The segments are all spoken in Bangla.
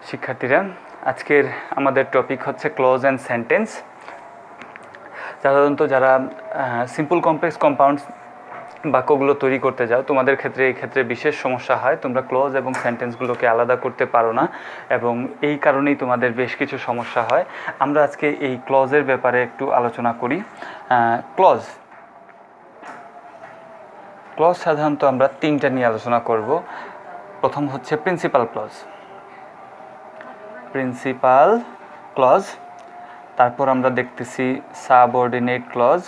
শিক্ষার্থীরা, আজকের আমাদের টপিক হচ্ছে ক্লজ অ্যান্ড সেন্টেন্স। সাধারণত যারা সিম্পল কমপ্লেক্স কম্পাউন্ডস বাক্যগুলো তৈরি করতে যাও, তোমাদের ক্ষেত্রে এই ক্ষেত্রে বিশেষ সমস্যা হয়। তোমরা ক্লজ এবং সেন্টেন্সগুলোকে আলাদা করতে পারো না এবং এই কারণেই তোমাদের বেশ কিছু সমস্যা হয়। আমরা আজকে এই ক্লজের ব্যাপারে একটু আলোচনা করি। ক্লজ সাধারণত আমরা তিনটা নিয়ে আলোচনা করব। প্রথম হচ্ছে প্রিন্সিপাল ক্লজ, তারপর আমরা দেখতেছি সাবঅর্ডিনেট ক্লজ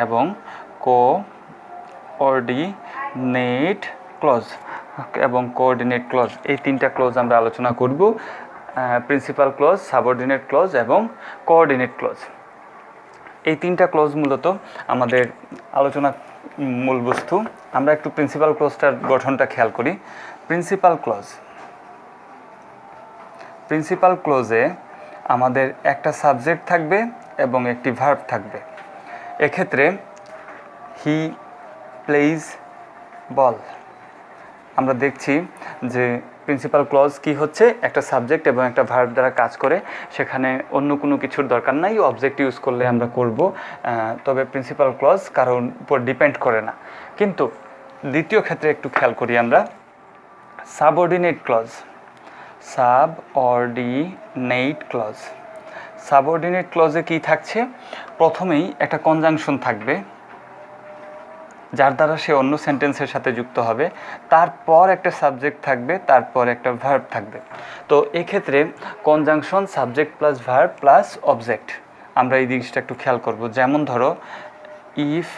এবং কোঅর্ডিনেট ক্লজ। এই তিনটা ক্লজ আমরা আলোচনা করব, প্রিন্সিপাল ক্লজ, সাবঅর্ডিনেট ক্লজ এবং কোঅর্ডিনেট ক্লজ। এই তিনটা ক্লজ মূলত আমাদের আলোচনা মূল বস্তু। আমরা একটু প্রিন্সিপাল ক্লজটার গঠনটা খেয়াল করি। প্রিন্সিপাল ক্লজে আমাদের একটা সাবজেক্ট থাকবে এবং একটি ভার্ব থাকবে। এক্ষেত্রে হি প্লেইজ বল, আমরা দেখছি যে প্রিন্সিপাল ক্লজ কি হচ্ছে, একটা সাবজেক্ট এবং একটা ভার্ব দ্বারা কাজ করে। সেখানে অন্য কোনো কিছুর দরকার নাই, অবজেক্ট ইউজ করলে আমরা করব। তবে প্রিন্সিপাল ক্লজ কারোর উপর ডিপেন্ড করে না। কিন্তু দ্বিতীয় ক্ষেত্রে একটু খেয়াল করি আমরা, সাবঅর্ডিনেট ক্লজে কি থাকছে? প্রথমেই একটা কনজাংশন থাকবে যার দ্বারা সে অন্য সেন্টেন্সের সাথে যুক্ত হবে, তারপর একটা সাবজেক্ট থাকবে, তারপর একটা ভার্ব থাকবে। তো এক্ষেত্রে conjunction subject plus verb plus object, আমরা এই জিনিসটা একটু খেয়াল করব। যেমন ধরো, if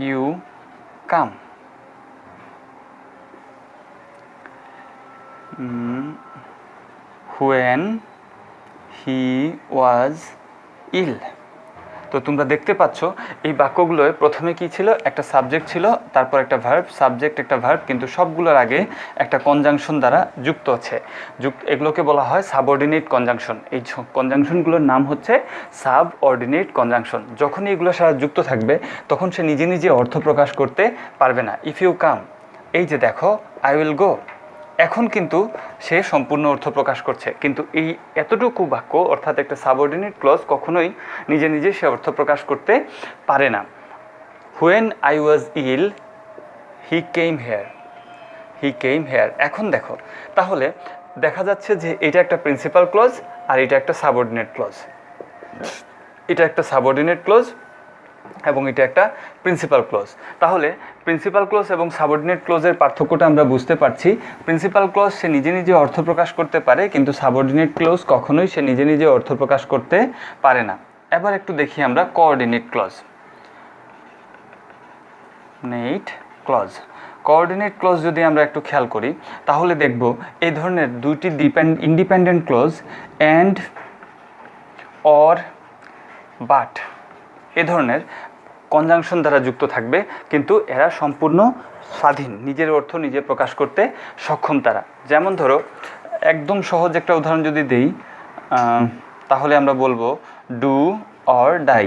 you come, when he was ill। তো তোমরা দেখতে পাচ্ছ এই বাক্যগুলোয় প্রথমে কি ছিল? একটা সাবজেক্ট ছিল, তারপর একটা ভার্ব, সাবজেক্ট একটা ভার্ব, কিন্তু সবগুলোর আগে একটা কনজাংশন দ্বারা যুক্ত আছে। এগুলোকে বলা হয় সাবঅর্ডিনেট কনজাংশন। এই কনজাংশনগুলোর নাম হচ্ছে সাবঅর্ডিনেট কনজাংশন। যখনই এগুলোর সাথে যুক্ত থাকবে তখন সে নিজে নিজে অর্থ প্রকাশ করতে পারবে না। ইফ ইউ কাম, এই যে দেখো, আই উইল গো, এখন কিন্তু সে সম্পূর্ণ অর্থ প্রকাশ করছে। কিন্তু এই এতটুকু বাক্য, অর্থাৎ একটা সাবঅর্ডিনেট ক্লজ, কখনোই নিজে নিজে সে অর্থ প্রকাশ করতে পারে না। When I was ill, he came here. এখন দেখো, তাহলে দেখা যাচ্ছে যে এটা একটা প্রিন্সিপাল ক্লজ আর এটা একটা সাবঅর্ডিনেট ক্লজ, এবং এটা একটা প্রিন্সিপাল ক্লজ। তাহলে প্রিন্সিপাল ক্লজ এবং সাবঅর্ডিনেট ক্লজের পার্থক্যটা আমরা বুঝতে পারছি। প্রিন্সিপাল ক্লজ সে নিজে নিজে অর্থ প্রকাশ করতে পারে, কিন্তু সাবঅর্ডিনেট ক্লজ কখনোই সে নিজে নিজে অর্থ প্রকাশ করতে পারে না। এবার একটু দেখি আমরা কোঅর্ডিনেট ক্লজ যদি আমরা একটু খেয়াল করি, তাহলে দেখব এই ধরনের দুইটি independent clause, and, or, but, এ ধরনের কনজাংশন দ্বারা যুক্ত থাকবে, কিন্তু এরা সম্পূর্ণ স্বাধীন, নিজের অর্থ নিজে প্রকাশ করতে সক্ষম তারা। যেমন ধরো, একদম সহজ একটা উদাহরণ যদি দেই, তাহলে আমরা বলবো ডু অর ডাই,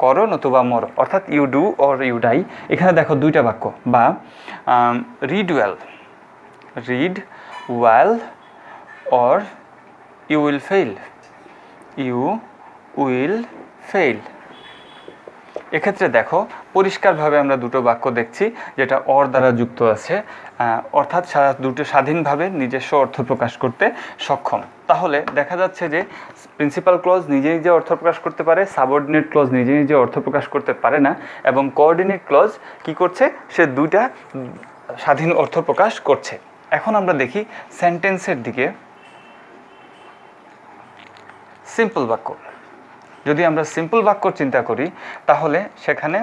করো নতুবা মরো, অর্থাৎ you do or you die. এখানে দেখো দুইটা বাক্য। বা read well or you will fail. এক্ষেত্রে দেখো, পরিষ্কারভাবে আমরা দুটো বাক্য দেখছি যেটা অর দ্বারা যুক্ত আছে, অর্থাৎ দুটো স্বাধীনভাবে নিজস্ব অর্থ প্রকাশ করতে সক্ষম। তাহলে দেখা যাচ্ছে যে প্রিন্সিপাল ক্লজ নিজে নিজে অর্থ প্রকাশ করতে পারে, সাবঅর্ডিনেট ক্লজ নিজে নিজে অর্থ প্রকাশ করতে পারে না, এবং কোঅর্ডিনেট ক্লজ কি করছে? সে দুইটা স্বাধীন অর্থ প্রকাশ করছে। এখন আমরা দেখি সেন্টেন্সের দিকে। সিম্পল বাক্য, যদি আমরা সিম্পল বাক্য চিন্তা করি, তাহলে সেখানে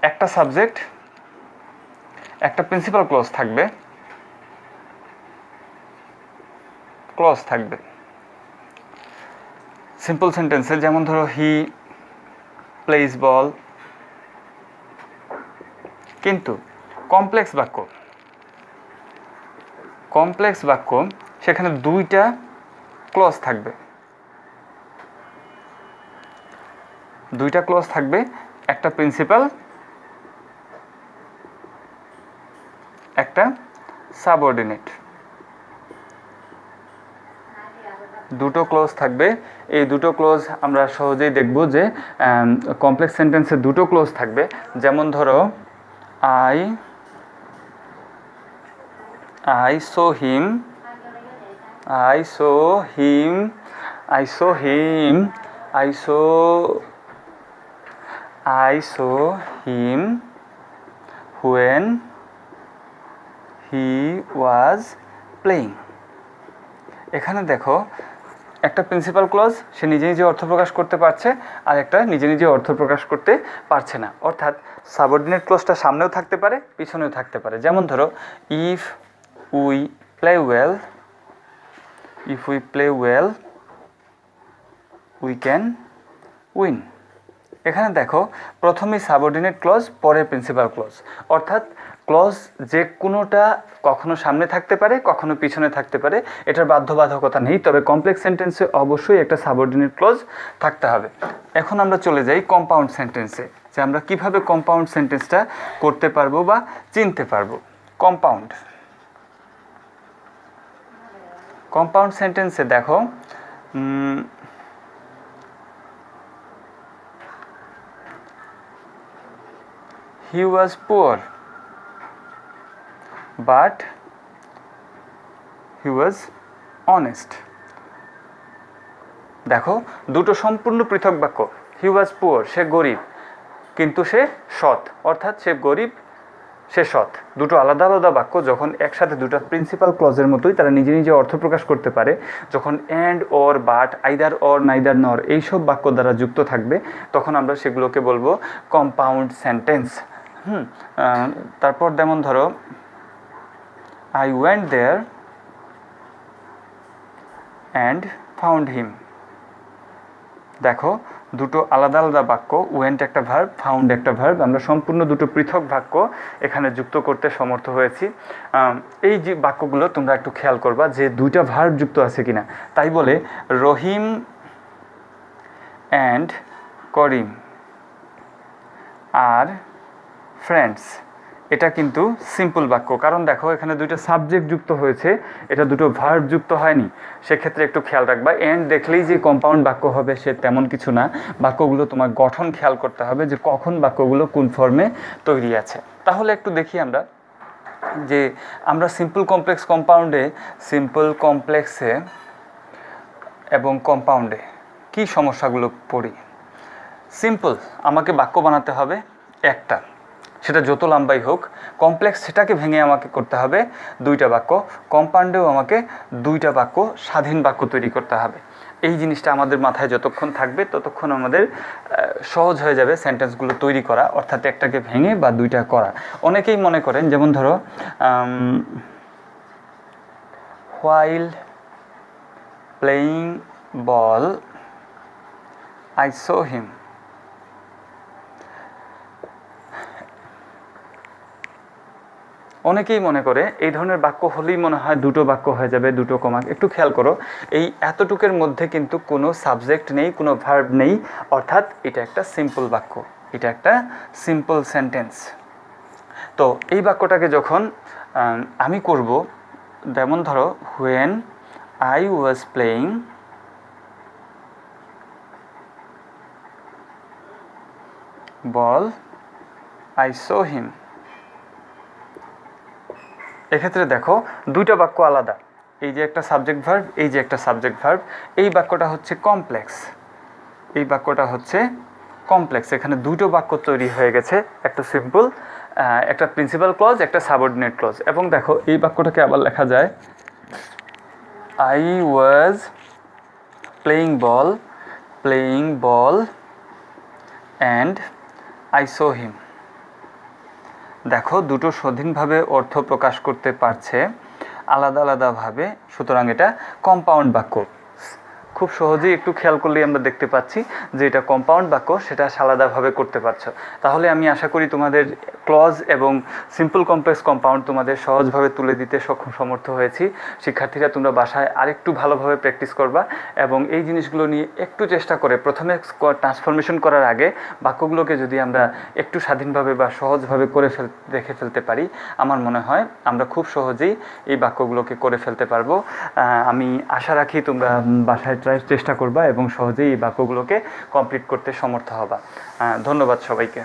একটা সাবজেক্ট, একটা প্রিন্সিপাল ক্লজ থাকবে সিম্পল সেন্টেন্সে। যেমন ধরো, হি প্লেইজ বল। কিন্তু কমপ্লেক্স বাক্য সেখানে দুইটা ক্লজ থাকবে, একটা প্রিন্সিপাল, একটা সাবঅর্ডিনেট। দুটো ক্লোজ থাকবে। এই দুটো ক্লোজ আমরা সহজেই দেখব যে কমপ্লেক্স সেন্টেন্সে দুটো ক্লোজ থাকবে। যেমন ধরো I saw him, I saw him, I saw him, I saw him when he was playing. এখানে দেখো একটা প্রিন্সিপাল ক্লজ, সে নিজে নিজে অর্থ প্রকাশ করতে পারছে, আর একটা নিজে নিজে অর্থ প্রকাশ করতে পারছে না। অর্থাৎ সাবঅর্ডিনেট ক্লজটা সামনেও থাকতে পারে, পিছনেও থাকতে পারে। যেমন ধরো if we play well, if we play well we can win। এখানে দেখো প্রথমেই সাবঅর্ডিনেট ক্লজ, পরে প্রিন্সিপাল ক্লজ। অর্থাৎ ক্লজ যে কোনোটা কখনো সামনে থাকতে পারে, কখনো পিছনে থাকতে পারে, এটার বাধ্যবাধকতা নেই। তবে কমপ্লেক্স সেন্টেন্সে অবশ্যই একটা সাবঅর্ডিনেট ক্লজ থাকতে হবে। এখন আমরা চলে যাই কম্পাউন্ড সেন্টেন্সে, যে আমরা কিভাবে কম্পাউন্ড সেন্টেন্সটা করতে পারবো বা চিনতে পারবো। কম্পাউন্ড সেন্টেন্সে দেখো he was poor but he was honest। দেখো দুটো সম্পূর্ণ পৃথক বাক্য। he was poor, সে গরিব, কিন্তু সে সৎ। অর্থাৎ সে গরিব, সে সৎ। দুটো আলাদা আলাদা বাক্য যখন একসাথে দুটো প্রিন্সিপাল ক্লজের মতোই তারা নিজে নিজে অর্থ প্রকাশ করতে পারে, যখন and or but, either or neither নর এইসব বাক্য দ্বারা যুক্ত থাকবে, তখন আমরা সেগুলোকে বলবো কম্পাউন্ড সেন্টেন্স। তারপর যেমন ধরো I went there and found him। দেখো দুটো আলাদা আলাদা বাক্য, ওয়েন্ট একটা ভার্ব, ফাউন্ড একটা ভার্ব, আমরা সম্পূর্ণ দুটো পৃথক বাক্য এখানে যুক্ত করতে সমর্থ হয়েছি। এই যে বাক্যগুলো তোমরা একটু খেয়াল করবা যে দুইটা ভার্ব যুক্ত আছে কিনা। তাই বলে রহিম অ্যান্ড করিম আর ফ্রেন্ডস, এটা কিন্তু সিম্পল বাক্য। কারণ দেখো এখানে দুইটা সাবজেক্ট যুক্ত হয়েছে, এটা দুটো ভার্ব যুক্ত হয়নি। সেক্ষেত্রে একটু খেয়াল রাখবা, এন্ড দেখলেই যে কম্পাউন্ড বাক্য হবে সে তেমন কিছু না। বাক্যগুলো তোমার গঠন খেয়াল করতে হবে যে কখন বাক্যগুলো কোন ফর্মে তৈরি আছে। তাহলে একটু দেখি আমরা যে আমরা সিম্পল কমপ্লেক্স কম্পাউন্ডে, সিম্পল কমপ্লেক্সে এবং কম্পাউন্ডে কি সমস্যাগুলো পড়ি। সিম্পল, আমাকে বাক্য বানাতে হবে একটা, সেটা যত লম্বাই হোক। কমপ্লেক্স, সেটাকে ভেঙে আমাকে করতে হবে দুইটা বাক্য। কম্পাউন্ডেও আমাকে দুইটা বাক্য, স্বাধীন বাক্য তৈরি করতে হবে। এই জিনিসটা আমাদের মাথায় যতক্ষণ থাকবে ততক্ষণ আমাদের সহজ হয়ে যাবে সেন্টেন্সগুলো তৈরি করা, অর্থাৎ একটাকে ভেঙে বা দুইটা করা। অনেকেই মনে করেন, যেমন ধরো while playing ball I saw him। অনেকেই মনে করে এই ধরনের বাক্য হলেই মনে হয় দুটো বাক্য হয়ে যাবে, দুটো কমা। একটু খেয়াল করো, এই এতটুকের মধ্যে কিন্তু কোনো সাবজেক্ট নেই, কোনো ভার্ব নেই, অর্থাৎ এটা একটা সিম্পল বাক্য, এটা একটা সিম্পল সেন্টেন্স। তো এই বাক্যটাকে যখন আমি করব, যেমন ধরো when I was playing ball I saw him। এক্ষেত্রে দেখো দুইটা বাক্য আলাদা, এই যে একটা সাবজেক্ট ভার্ব, এই যে একটা সাবজেক্ট ভার্ব। এই বাক্যটা হচ্ছে কমপ্লেক্স, এই বাক্যটা হচ্ছে কমপ্লেক্স। এখানে দুটো বাক্য তৈরি হয়ে গেছে, একটা সিম্পল, একটা প্রিন্সিপাল ক্লজ, একটা সাবঅর্ডিনেট ক্লজ। এবং দেখো এই বাক্যটাকে আবার লেখা যায় I was playing ball and I saw him। দেখো দুটো স্বাধীনভাবে অর্থ প্রকাশ করতে পারছে আলাদা আলাদাভাবে, সুতরাং এটা কম্পাউন্ড বাক্য। খুব সহজেই একটু খেয়াল করলেই আমরা দেখতে পাচ্ছি যে এটা কম্পাউন্ড বাক্য, সেটা আলাদাভাবে করতে পারছো। তাহলে আমি আশা করি তোমাদের ক্লজ এবং সিম্পল কমপ্লেক্স কম্পাউন্ড তোমাদের সহজভাবে তুলে দিতে সমর্থ হয়েছি। শিক্ষার্থীরা তোমরা বাসায় আরেকটু ভালোভাবে প্র্যাকটিস করবা এবং এই জিনিসগুলো নিয়ে একটু চেষ্টা করে প্রথমে ট্রান্সফরমেশন করার আগে বাক্যগুলোকে যদি আমরা একটু স্বাধীনভাবে বা সহজভাবে দেখে ফেলতে পারি, আমার মনে হয় আমরা খুব সহজেই এই বাক্যগুলোকে করে ফেলতে পারবো। আমি আশা রাখি তোমরা বাসায় চেষ্টা করবা এবং সহজেই এই বাক্যগুলোকে কমপ্লিট করতে সমর্থ হবা। ধন্যবাদ সবাইকে।